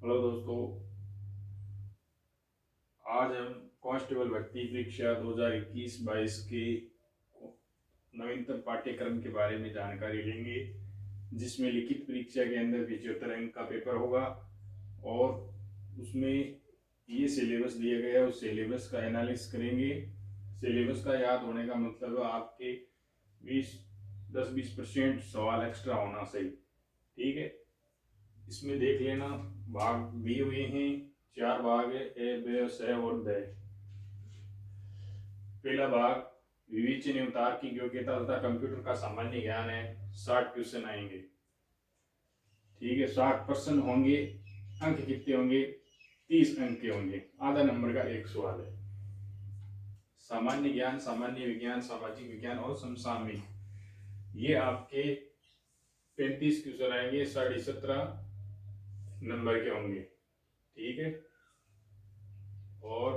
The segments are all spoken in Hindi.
हेलो दोस्तों, आज हम कांस्टेबल भर्ती परीक्षा 2021-22 के नवीनतम पाठ्यक्रम के बारे में जानकारी लेंगे, जिसमें लिखित परीक्षा के अंदर 75 अंक का पेपर होगा और उसमें ये सिलेबस दिया गया है। उस सिलेबस का एनालिसिस करेंगे। सिलेबस का याद होने का मतलब है आपके 10-20% सवाल एक्स्ट्रा होना सही। ठीक है, इसमें देख लेना, भाग दिए हुए हैं। 4 भाग है, ए बे स और द। पहला भाग विवेचन एवं तार्किक योग्यता तथा कंप्यूटर का सामान्य ज्ञान है। 60 क्वेश्चन आएंगे। ठीक है, 60% होंगे। अंक कितने होंगे? 30 अंक के होंगे। आधा नंबर का एक सवाल है। सामान्य ज्ञान, सामान्य विज्ञान, सामाजिक विज्ञान और समसामयिक, ये आपके 35 क्वेश्चन आएंगे। 17.5 नंबर के होंगे। ठीक है, और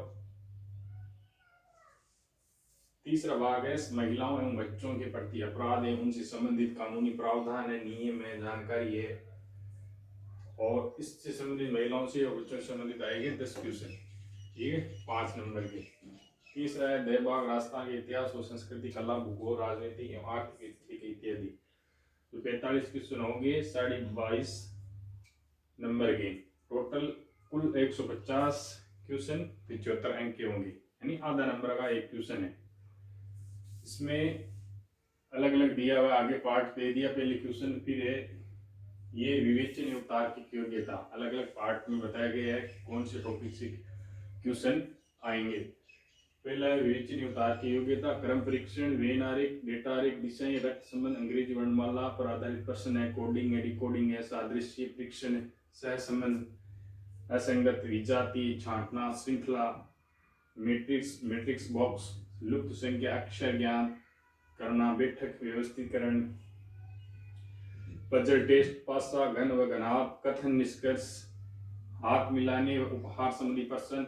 तीसरा भाग है महिलाओं एवं बच्चों के प्रति अपराध एवं उनसे संबंधित कानूनी प्रावधान है, नियम है, जानकारी है। और इससे संबंधित महिलाओं से और बच्चों से संबंधित आएंगे 10 क्वेश्चन। ठीक है, 5 नंबर के। तीसरा है दह भाग राजस्थान के इतिहास और संस्कृति, कला, भूगोल, राजनीति एवं आर्थिक स्थिति इत्यादि। तो 45 क्वेश्चन होंगे। 22.5 नंबर के। टोटल कुल 150 क्वेश्चन 75 अंक के होंगे, यानी आधा नंबर का एक क्वेश्चन है। इसमें अलग अलग दिया हुआ, आगे पार्ट दे दिया। पहले क्वेश्चन, फिर है ये विवेचन एवं तार्किक योग्यता, अलग अलग पार्ट में बताया गया है कौन से टॉपिक से क्वेश्चन आएंगे। पहला है विवेचन एवं तार्किक योग्यता, क्रम परीक्षण, वेनारिक, डेटारिक, दिशाएं, रक्त संबंध, अंग्रेजी वर्णमाला पर आधारित प्रश्न है, कोडिंग है, डिकोडिंग है, सादृश्य परीक्षण, सह संबंध, असंगत, विजातीय, छांटना, श्रृंखला, मैट्रिक्स, मैट्रिक्स बॉक्स, लुप्त संख्या, अक्षर ज्ञान करना, बैठक व्यवस्थितकरण, पजल टेस्ट, पासा, घन व घनाभ, कथन, निष्कर्ष, हाथ मिलाने व उपहार संबंधी प्रश्न,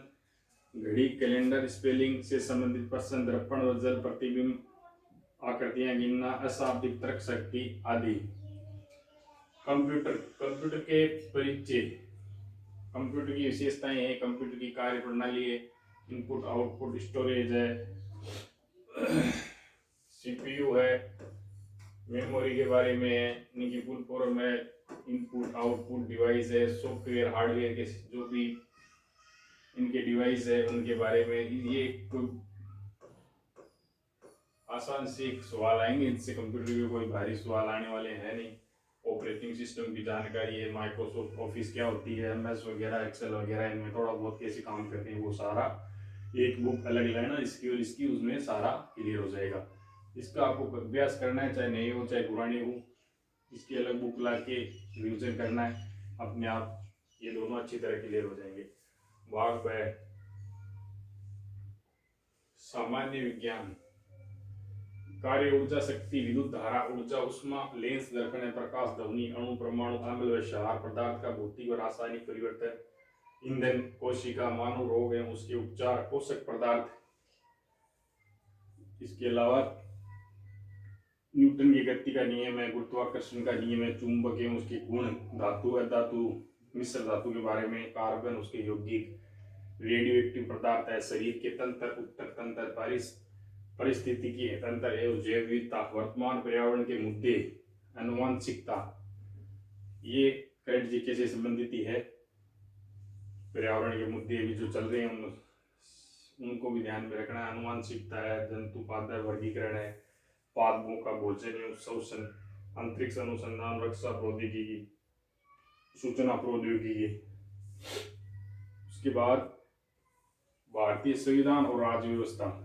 घड़ी, कैलेंडर, स्पेलिंग से संबंधित प्रश्न, दर्पण व जल प्रतिबिंब, आकृतियां गिनना, अशाब्दिक तर्क शक्ति आदि। कंप्यूटर, कंप्यूटर के परिचय, कंप्यूटर की विशेषताएं हैं, कंप्यूटर की कार्य प्रणाली है, इनपुट आउटपुट स्टोरेज है, सीपीयू है, मेमोरी के बारे में है, इनकी फुल फॉर्म है, इनपुट आउटपुट डिवाइस है, सॉफ्टवेयर हार्डवेयर के जो भी इनके डिवाइस है उनके बारे में। ये आसान से सवाल आएंगे, इनसे कंप्यूटर के कोई भारी सवाल आने वाले हैं नहीं। ऑपरेटिंग सिस्टम की जानकारी है, माइक्रोसॉफ्ट ऑफिस क्या होती है, एमएस वगैरह, एक्सेल वगैरह, इनमें थोड़ा बहुत कैसे काम करते हैं वो सारा एक बुक अलग लेना, इसकी और इसकी, उसमें सारा क्लियर हो जाएगा। इसका आपको अभ्यास करना है, चाहे नई हो चाहे पुरानी हो, इसकी अलग बुक ला के रिविजन करना है। अपने आप ये दोनों अच्छी तरह क्लियर हो जाएंगे। भाग ब, सामान्य विज्ञान, कार्य, ऊर्जा, शक्ति, विद्युत धारा, ऊर्जा, उष्मा, लेंस, दर्पण, प्रकाश, ध्वनि, अणु, परमाणु, अम्ल व क्षार, पदार्थ का भौतिक व रासायनिक परिवर्तन, ईंधन, कोशिका, मानव रोग एवं उसके उपचार, पोषक पदार्थ। इसके अलावा न्यूटन की गति का नियम है, गुरुत्वाकर्षण का नियम है, चुंबक एवं उसके गुण, धातु, अधातु, मिश्र धातु के बारे में, कार्बन, उसके यौगिक, रेडियो एक्टिव पदार्थ है, शरीर के तंत्र, उत्तर तंत्र, परिस्थितिकी तंत्र एवं जैव विविधता, वर्तमान पर्यावरण के मुद्दे, अनुवांशिकता, ये करंट जीके से संबंधित ही है। पर्यावरण के मुद्दे भी जो चल रहे हैं उनको भी ध्यान में रखना है। अनुवांशिकता है, जंतु पादप वर्गीकरण है, पादपों का भोजन एवं शोषण, अंतरिक्ष अनुसंधान, रक्षा प्रौद्योगिकी, सूचना प्रौद्योगिकी। उसके बाद भारतीय संविधान और राज्य व्यवस्था,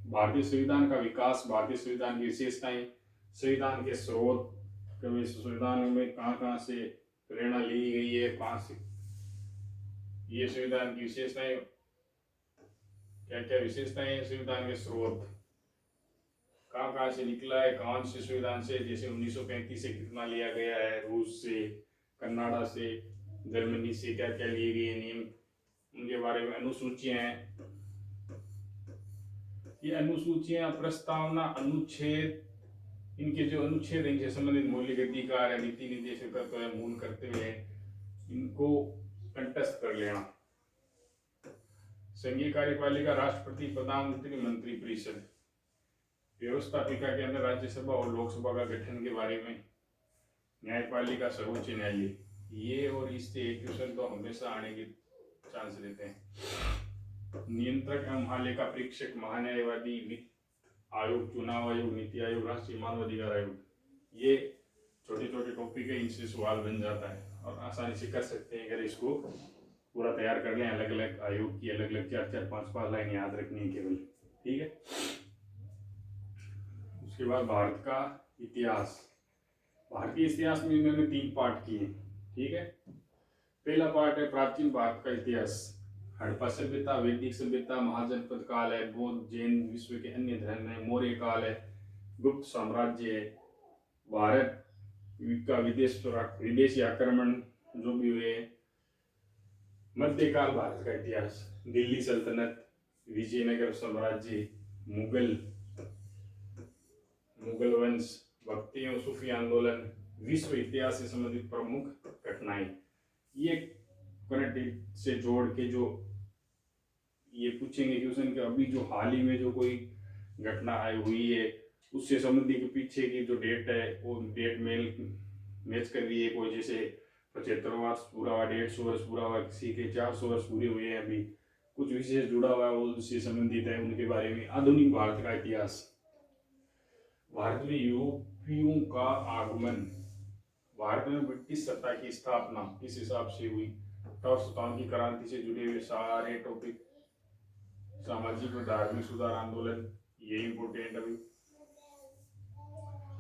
भारतीय संविधान का विकास, भारतीय संविधान की विशेषताएं, संविधान के स्रोत, कभी संविधान में कहाँ से प्रेरणा ली गई है, कहाँ से ये संविधान की विशेषताएं, क्या क्या विशेषताएं हैं संविधान के स्रोत, कहाँ से निकला है, कौन से संविधान से, जैसे 1935 से कितना लिया गया है, रूस से, कनाडा से, जर्मनी से क्या क्या लिए गए नियम, उनके बारे में अनुसूचियां हैं। ये अनुसूचियां, प्रस्तावना, अनुच्छेद, इनके जो अनुच्छेद इनसे संबंधित मौलिक अधिकार है, नीति निर्देशक तत्व है, मूल कर्तव्य है, इनको कंठस्थ कर लेना। संघीय कार्यपालिका राष्ट्रपति, प्रधानमंत्री, मंत्री परिषद। व्यवस्थापिका के अंदर राज्यसभा और लोकसभा का गठन के बारे में। न्यायपालिका सर्वोच्च न्यायालय। ये और इससे एक क्वेश्चन तो हमेशा आने के चांस रहते हैं। नियंत्रक एवं महालेखा परीक्षक, महान्यायवादी, वित्त आयोग, चुनाव आयोग, नीति आयोग, राष्ट्रीय मानवाधिकार आयोग। ये छोटे छोटे टॉपिक है, इनसे सवाल बन जाता है और आसानी से कर सकते हैं अगर इसको पूरा तैयार कर लें। अलग अलग आयोग की अलग अलग 4-4, 5-5 लाइन याद रखनी है केवल, ठीक है। उसके बाद भारत का इतिहास। भारतीय इतिहास में इन्होंने 3 पार्ट किए, ठीक है। पहला पार्ट है प्राचीन भारत का इतिहास। हड़प्पा सभ्यता, वैदिक सभ्यता, महाजनपद काल है, बौद्ध जैन विश्व के अन्य धर्म है, मौर्य काल है, गुप्त साम्राज्य है, भारत का विदेशी आक्रमण जो भी हुए, मध्यकाल भारत का इतिहास, दिल्ली सल्तनत, विजयनगर साम्राज्य, मुगल वंश, भक्ति और सूफी आंदोलन, विश्व इतिहास से संबंधित प्रमुख घटनाएं। ये करंट से जोड़ के जो ये पूछेंगे क्वेश्चन कि अभी जो हाल ही में जो कोई घटना आई हुई है उससे संबंधित पीछे की जो डेट है वो डेट मैच कर रही है। कोई जैसे 75 वर्ष पूरा हुआ, 150 वर्ष पूरा हुआ, किसी के 400 वर्ष पूरे हुए हैं, अभी कुछ विशेष जुड़ा हुआ है वो उससे संबंधित है, उनके बारे में। आधुनिक भारत का इतिहास। भारत में यूरोपियों का आगमन। भारत में ब्रिटिश सत्ता की स्थापना किस हिसाब से हुई। 1857 की क्रांति से जुड़े हुए सारे टॉपिक। सामाजिक और धार्मिक सुधार आंदोलन, ये इम्पोर्टेंट। अभी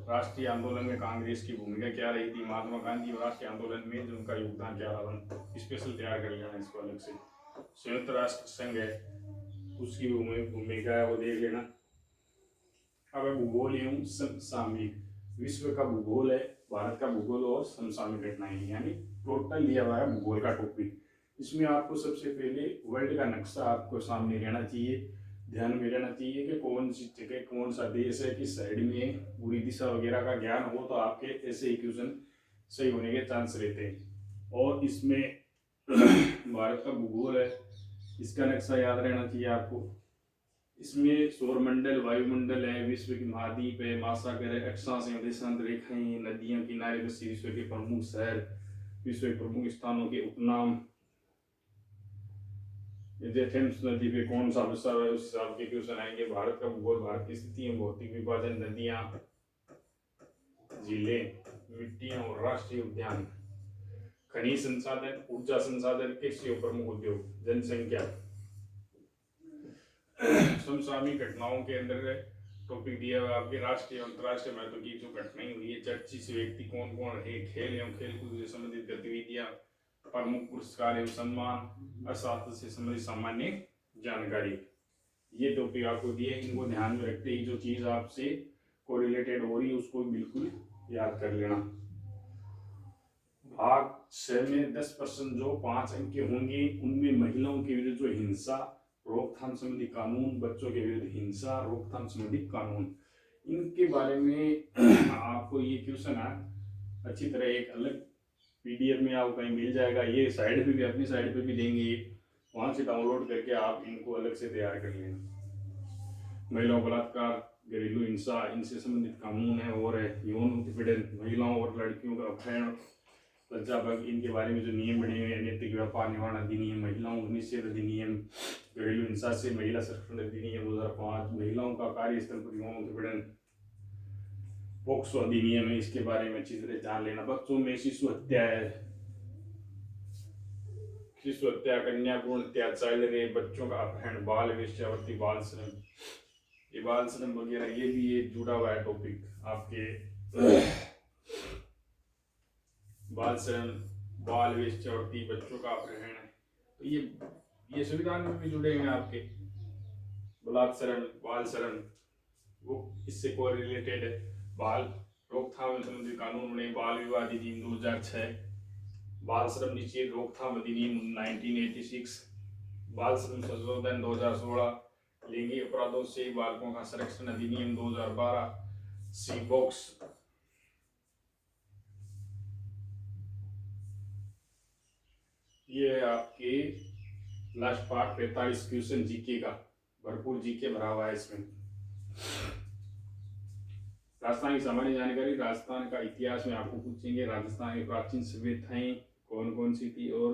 राष्ट्रीय आंदोलन में कांग्रेस की भूमिका क्या रही थी। महात्मा गांधी और राष्ट्रीय आंदोलन में जो उनका योगदान क्या रहा, स्पेशल तैयार कर लेना इसको अलग से। संयुक्त राष्ट्र संघ है उसकी भूमिका है वो देख लेना। अब भूगोल एवं समसामयिक। विश्व का भूगोल है, भारत का भूगोल और समसामयिक घटनाएं, यानी टोटल दिया हुआ है भूगोल का टॉपिक। इसमें आपको सबसे पहले वर्ल्ड का नक्शा आपको सामने रहना चाहिए, ध्यान में रहना चाहिए कि कौन सी जगह कौन सा देश है, किस साइड में, पूरी दिशा वगैरह का ज्ञान हो तो आपके ऐसे इक्वेशन सही होने के चांस रहते हैं। और इसमें भारत का भूगोल है, इसका नक्शा याद रहना चाहिए आपको। इसमें सौरमंडल, वायुमंडल है, विश्व की महाद्वीप है, महासागर है, अक्षांश एवं देशांतर रेखाएं, नदियां, किनारे बसी विश्व के प्रमुख शहर, विश्व के प्रमुख स्थानों के उपनाम, थेम्स नदी पे कौन सा बसा है उस हिसाब के क्वेश्चन आएंगे। भारत का भूगोल, भारत की स्थिति है, भौतिक विभाजन, नदियां, झीलें, मिट्टियां और राष्ट्रीय उद्यान, खनिज संसाधन, ऊर्जा संसाधन, कृषि और प्रमुख उद्योग, जनसंख्या। समसामयिक घटनाओं के अंदर टॉपिक दिया हुआ आपके राष्ट्रीय अंतर्राष्ट्रीय महत्व की जो घटनाएं हुई है, चर्चित व्यक्ति कौन कौन है, खेल एवं खेलकूद से संबंधित गतिविधियां, प्रमुख पुरस्कार एवं सम्मान, अर्थशास्त्र से संबंधित सामान्य जानकारी। ये टॉपिक आपको दिए, इनको ध्यान में रखते ही जो चीज आपसे कोरिलेटेड हो रही है उसको बिल्कुल याद कर लेना। भाग 6 में 10% जो 5 अंक के होंगे उनमें महिलाओं के विरुद्ध जो हिंसा रोकथाम संबंधी कानून, बच्चों के विरुद्ध हिंसा रोकथाम संबंधी कानून, इनके बारे में आपको ये क्वेश्चन अच्छी तरह एक अलग पीडीएफ में आपको कहीं मिल जाएगा। ये साइड पे भी, अपनी साइड पे भी देंगे, वहां से डाउनलोड करके आप इनको अलग से तैयार कर लेना। महिलाओं बलात्कार, घरेलू हिंसा, इनसे संबंधित कानून है, और है यौन उत्पीड़न, महिलाओं और लड़कियों का अपहरण, लज्जाभंग, इनके बारे में जो नियम बने हुए हैं, नैतिक व्यापार निवारण अधिनियम, महिलाओं निषेध अधिनियम, घरेलू हिंसा से महिला संरक्षण अधिनियम 2005, महिलाओं का कार्यस्थल पर यौन उत्पीड़न, पोक्सो अधिनियम है, इसके बारे में अच्छी तरह जान लेना। बच्चों में शिशु हत्या है, शिशु हत्या, कन्या भ्रूण हत्या, चाइल्ड रेप, बच्चों का अपहरण, बाल वेश्यावृत्ति, बाल श्रम, ये बाल श्रम वगैरह, ये भी ये जुड़ा हुआ है टॉपिक आपके। बाल श्रम, बाल वेश्यावृत्ति, बच्चों का अपहरण, तो ये संविधान में भी जुड़े हैं आपके। बलात्सरण, बाल श्रम, वो इससे कोरिलेटेड है। बाल रोकथाम संबंधी कानून बने, बाल विवाह अधिनियम 2006, बाल श्रम निषेध रोकथाम अधिनियम 1986, बाल श्रम संशोधन 2016, लैंगिक अपराधों से बालकों का संरक्षण अधिनियम 2012, सी बॉक्स, ये है आपके लास्ट पार्ट 45 क्वेश्चन जीके का, भरपूर जीके भरा हुआ है इसमें। राजस्थान की सामान्य जानकारी, राजस्थान का इतिहास में आपको पूछेंगे, राजस्थान की प्राचीन सभ्यताएं कौन कौन सी थी और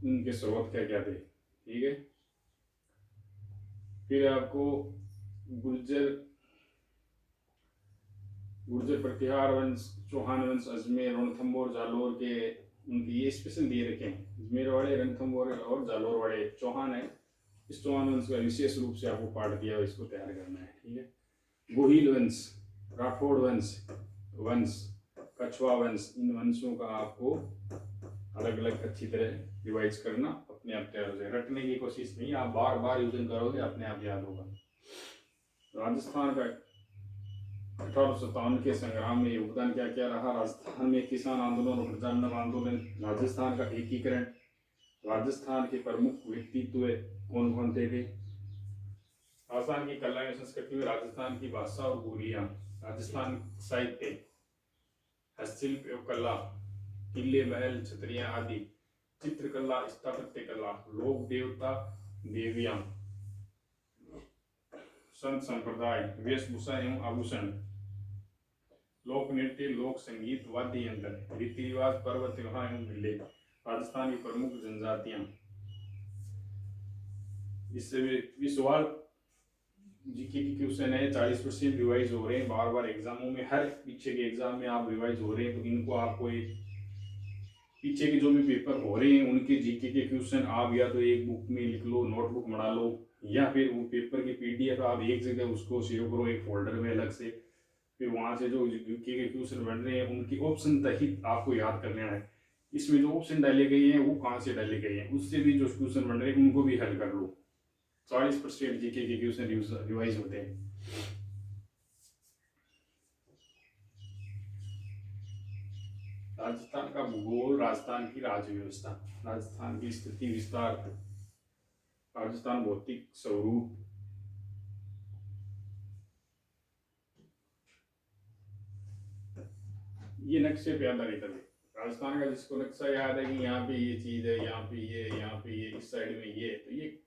उनके स्रोत क्या क्या थे, ठीक है। फिर आपको गुर्जर गुर्जर प्रतिहार वंश, चौहान वंश, अजमेर, रणथंभौर, जालोर के उनकी ये स्पेशल दिए रखे हैं। अजमेर वाले, रणथंभौर और जालोर वाले चौहान है, इस चौहान वंश का विशेष रूप से आपको पाठ दिया है, इसको तैयार करना है, ठीक है। गोहिल वंश, राठौड़ वंश, कछवा वंश, इन वंशों का आपको अलग अलग अच्छी तरह रिवाइज करना, अपने आप तैयार हो जाएगा। रटने की कोशिश नहीं, आप बार बार यूजन करोगे अपने आप याद होगा। राजस्थान का 1857 के संग्राम में योगदान क्या क्या रहा। राजस्थान में किसान आंदोलन और प्रजातंत्र आंदोलन, राजस्थान का एकीकरण, राजस्थान के प्रमुख व्यक्तित्व कौन कौन थे। राजस्थान की कला एवं संस्कृति में राजस्थान की भाषा और बोलियां, राजस्थान साहित्य, हस्तशिल्प एवं कला, किले महल छतरियां आदि, चित्रकला, स्थापत्य कला, लोक देवता देवियां, संत संप्रदाय, वेशभूषा एवं आभूषण, लोक नृत्य, लोक संगीत, वाद्य यंत्र, रीति रिवाज, पर्व त्योहार एवं मेले, राजस्थान की प्रमुख जनजातियां। इससे भी सवाल जीके की क्वेश्चन है, 40% रिवाइज हो रहे हैं बार बार एग्जामों में, हर पीछे के एग्जाम में आप रिवाइज हो रहे हैं, तो इनको आपको एक पीछे के जो भी पेपर हो रहे हैं उनके जीके के क्वेश्चन आप या तो एक बुक में लिख लो, नोटबुक बना लो, या फिर वो पेपर की पीडीएफ आप एक जगह उसको सेव करो एक फोल्डर में अलग से, फिर वहां से जो जीके के क्वेश्चन बन रहे हैं उनकी ऑप्शन सहित आपको याद कर लेना है। इसमें जो ऑप्शन डाले गए हैं वो कहाँ से डाले गए हैं, उससे भी जो क्वेश्चन बन रहे हैं उनको भी हल कर लो। 40% जीके के क्वेश्चन रिवाइज होते हैं। राजस्थान का भूगोल, राजस्थान की राज्य व्यवस्था, राजस्थान की स्थिति विस्तार, राजस्थान भौतिक स्वरूप, ये नक्शे पे आधारित है। राजस्थान का जिसको नक्शा याद है कि यहाँ पे ये चीज है, यहाँ पे ये, यहाँ पे ये, इस साइड में ये, तो ये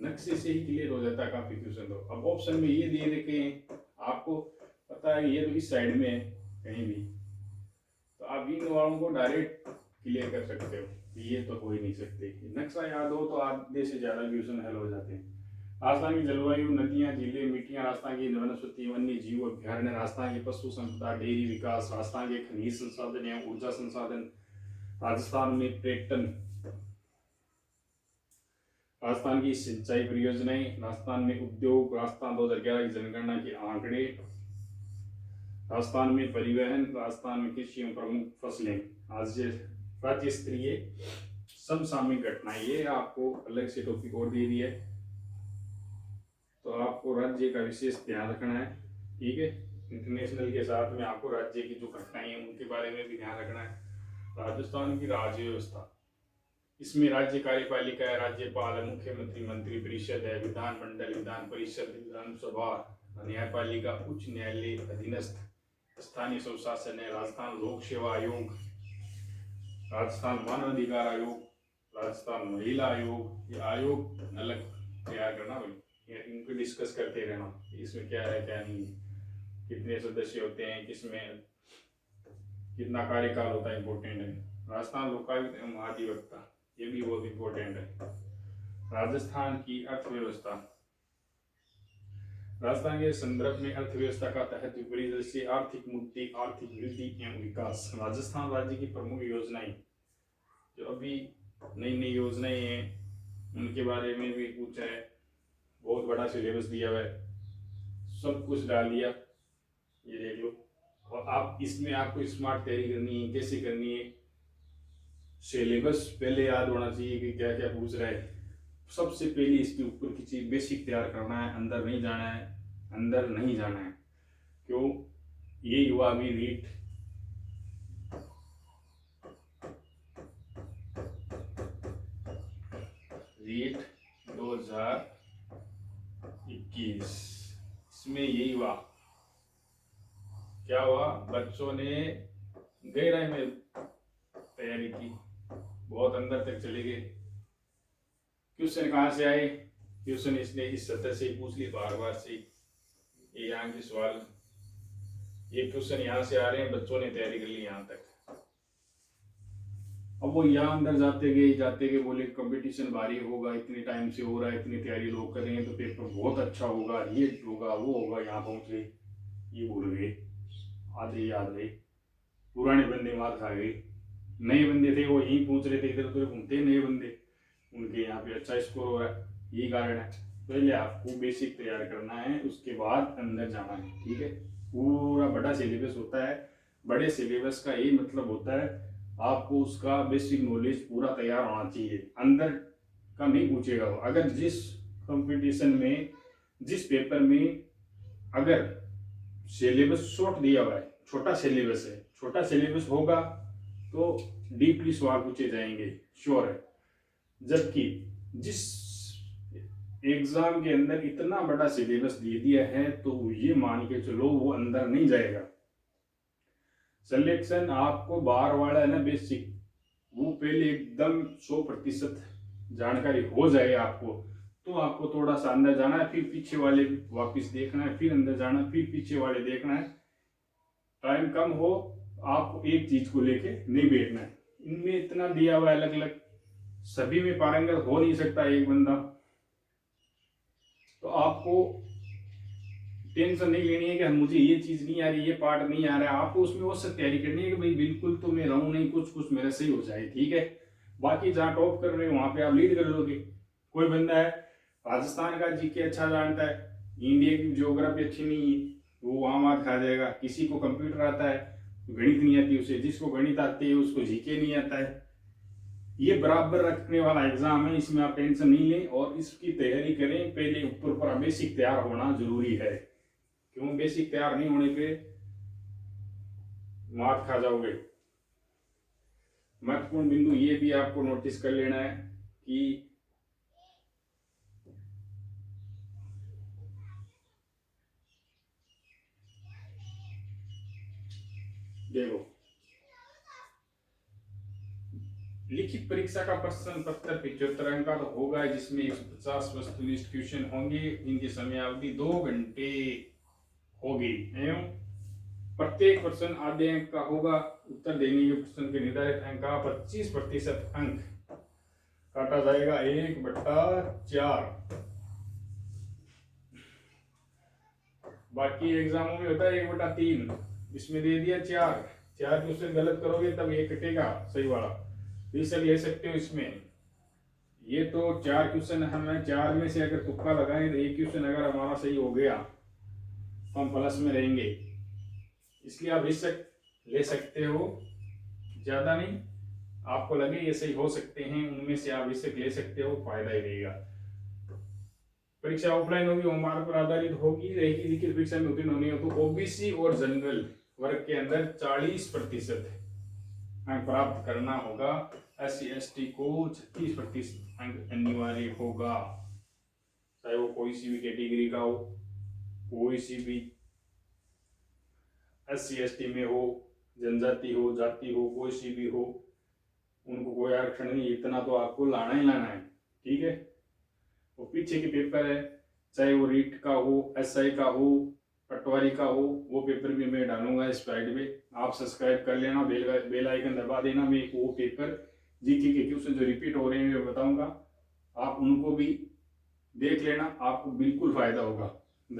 नक्शे से ही क्लियर हो जाता है काफी क्वेश्चन। तो अब ऑप्शन में ये दिए रखे हैं, आपको पता है ये तो इस साइड में है कहीं भी, तो आप इन वालों को डायरेक्ट क्लियर कर सकते हो, ये तो हो ही नहीं सकते। नक्शा याद हो तो आधे से ज्यादा क्वेश्चन हल हो जाते हैं। राजस्थान की जलवायु, नदियां, झीलें, मिट्टियां, राजस्थान की वनस्पति, वन्य जीव अभ्यारण्य, राजस्थान की पशु संपदा, डेयरी विकास, राजस्थान के खनिज संसाधन एवं ऊर्जा संसाधन, राजस्थान में पर्यटन, राजस्थान की सिंचाई परियोजनाएं, राजस्थान में उद्योग, राजस्थान 2011 की जनगणना के आंकड़े, राजस्थान में परिवहन, राजस्थान में कृषि एवं प्रमुख फसलें, राज्य स्तरीय समसामयिक घटनाएं, ये आपको अलग से टॉपिक और दे दिया है, तो आपको राज्य का विशेष ध्यान रखना है, ठीक है। इंटरनेशनल के साथ में आपको राज्य की जो घटनाएं हैं उनके बारे में भी ध्यान रखना है। राजस्थान की राज्य व्यवस्था, इसमें राज्य कार्यपालिका है, राज्यपाल है, मुख्यमंत्री, मंत्री परिषद है, विधान मंडल, विधान परिषद, विधानसभा, न्यायपालिका, उच्च न्यायालय अधीनस्थ, स्थानीय स्वशासन है, राजस्थान लोक सेवा आयोग, राजस्थान मानव अधिकार आयोग, राजस्थान महिला आयोग, ये आयोग अलग तैयार करना भाई, इनको डिस्कस करते रहना, इसमें क्या है क्या नहीं, कितने सदस्य होते हैं, किसमें कितना कार्यकाल होता है, इंपॉर्टेंट है। राजस्थान लोकायुक्त एवं महाधिवक्ता, ये भी बहुत इंपॉर्टेंट है। राजस्थान की अर्थव्यवस्था, राजस्थान के संदर्भ में अर्थव्यवस्था का तहत विपरीत दृश्य, आर्थिक मुद्दे, आर्थिक वृद्धि एवं विकास, राजस्थान राज्य की प्रमुख योजनाएं, जो अभी नई नई योजनाएं हैं उनके बारे में भी पूछा है, बहुत बड़ा सिलेबस दिया हुआ है, सब कुछ डाल दिया, ये देख लो। और आप इसमें आपको स्मार्ट तैयारी करनी है, कैसे करनी है, सिलेबस पहले याद होना चाहिए कि क्या क्या पूछ रहा है, सबसे पहले इसके ऊपर की चीज बेसिक तैयार करना है, अंदर नहीं जाना है, अंदर नहीं जाना है। क्यों, ये युवा अभी रीट रीट 2021, इसमें यही हुआ, क्या हुआ, बच्चों ने गहराई में तैयारी की, बहुत अंदर तक चले गए। क्वेश्चन कहाँ से आए? क्वेश्चन इसने इस सतह से पूछ ली बार बार से। ये यहाँ के सवाल, ये क्वेश्चन यहाँ से आ रहे हैं, बच्चों ने तैयारी कर ली यहाँ तक। अब वो यहाँ अंदर जाते गए बोले कंपटीशन भारी होगा, इतने टाइम से हो रहा है, इतनी तैयारी लोग कर रहे हैं, तो पेपर बहुत अच्छा होगा, ये होगा वो होगा। यहाँ पहुंच गए, ये भूल गए, आधे याद रहे, पुराने बंदे मार खा गए। नए बंदे थे वो यहीं पूछ रहे थे, इधर उधर घूमते नए बंदे, उनके यहाँ पे अच्छा स्कोर हो रहा है। यही कारण है। पहले आपको बेसिक तैयार करना है, उसके बाद अंदर जाना है, ठीक है। पूरा बड़ा सिलेबस होता है, बड़े सिलेबस का यही मतलब होता है आपको उसका बेसिक नॉलेज पूरा तैयार होना चाहिए। अंदर का नहीं पूछेगा वो। अगर जिस कंपटीशन में, जिस पेपर में अगर सिलेबस शॉर्ट दिया हुआ है, छोटा सिलेबस है, छोटा सिलेबस होगा तो डीपली सवाल पूछे जाएंगे, श्योर है। जबकि जिस एग्जाम के अंदर इतना बड़ा सिलेबस दे दिया है तो ये मान के चलो वो अंदर नहीं जाएगा। सिलेक्शन आपको बाहर वाला है ना बेसिक, वो पहले एकदम 100% जानकारी हो जाए आपको, तो आपको थोड़ा सा अंदर जाना है, फिर पीछे वाले वापस देखना है, फिर अंदर जाना है, फिर पीछे वाले देखना है। टाइम कम हो, आपको एक चीज को लेके नहीं बैठना है। इनमें इतना दिया हुआ है अलग अलग, सभी में पारंगत हो नहीं सकता एक बंदा। तो आपको टेंशन नहीं लेनी है कि मुझे ये चीज नहीं आ रही, ये पार्ट नहीं आ रहा है। आपको उसमें वो सब तैयारी करनी है कि भाई बिल्कुल तो मैं रहूं नहीं, कुछ कुछ मेरा सही हो जाए, ठीक है। बाकी जहाँ टॉप कर रहे हो वहां पे आप लीड कर लोगे। कोई बंदा है राजस्थान का जीके अच्छा जानता है, इंडिया की ज्योग्राफी अच्छी नहीं है, वो वहां मात खा जाएगा। किसी को कंप्यूटर आता है, गणित नहीं आती उसे, जिसको गणित आती है उसको जीके नहीं आता है। ये बराबर रखने वाला एग्जाम है, इसमें आप टेंशन नहीं लें और इसकी तैयारी करें। पहले ऊपर बेसिक तैयार होना जरूरी है, क्यों? बेसिक तैयार नहीं होने पे मात खा जाओगे। महत्वपूर्ण बिंदु ये भी आपको नोटिस कर लेना है कि देखो, लिखित परीक्षा का प्रश्न पत्र 75 अंक का तो होगा, जिसमें 150 वस्तुनिष्ठ क्वेश्चन होंगे। इनकी समयावधि 2 घंटे होगी एवं प्रत्येक प्रश्न आधे अंक का होगा। उत्तर देने के प्रश्न के निर्धारित अंक का 25% अंक काटा जाएगा 1/4। बाकी एग्जामों में होता है 1/3, इसमें दे दिया 4। 4 क्वेश्चन गलत करोगे तब ये कटेगा सही वाला, बेशक ले सकते हो इसमें। ये तो 4 क्वेश्चन हमें 4 में से अगर तुक्का लगाएं तो एक क्वेश्चन अगर हमारा सही हो गया तो हम प्लस में रहेंगे। इसलिए आप बेशक ले सकते हो, ज्यादा नहीं, आपको लगे ये सही हो सकते हैं उनमें से आप बेशक ले सकते हो, फायदा ही रहेगा। परीक्षा ऑफलाइन होगी, होमवर्क पर आधारित होगी, रहेगी। लिखित परीक्षा में उत्तीर्ण होने तो ओबीसी और जनरल वर्ग के अंदर 40% अंक प्राप्त करना होगा। SC ST को 36% अंक अनिवार्य होगा, चाहे वो कोई सी भी कैटेगरी का हो, कोई सी भी SC ST में हो, जनजाति हो, जाति हो, कोई सी भी हो, उनको कोई आरक्षण नहीं। इतना तो आपको लाना ही लाना है, ठीक है। वो पीछे के पेपर है, चाहे वो रीट का हो, SI का हो, पटवारी का हो, वो पेपर भी मैं डालूंगा इस स्लाइड में। आप सब्सक्राइब कर लेना, बेल आइकन दबा देना। मैं वो पेपर जीके के क्वेश्चन जो रिपीट हो रहे हैं मैं बताऊंगा, आप उनको भी देख लेना, आपको बिल्कुल फायदा होगा।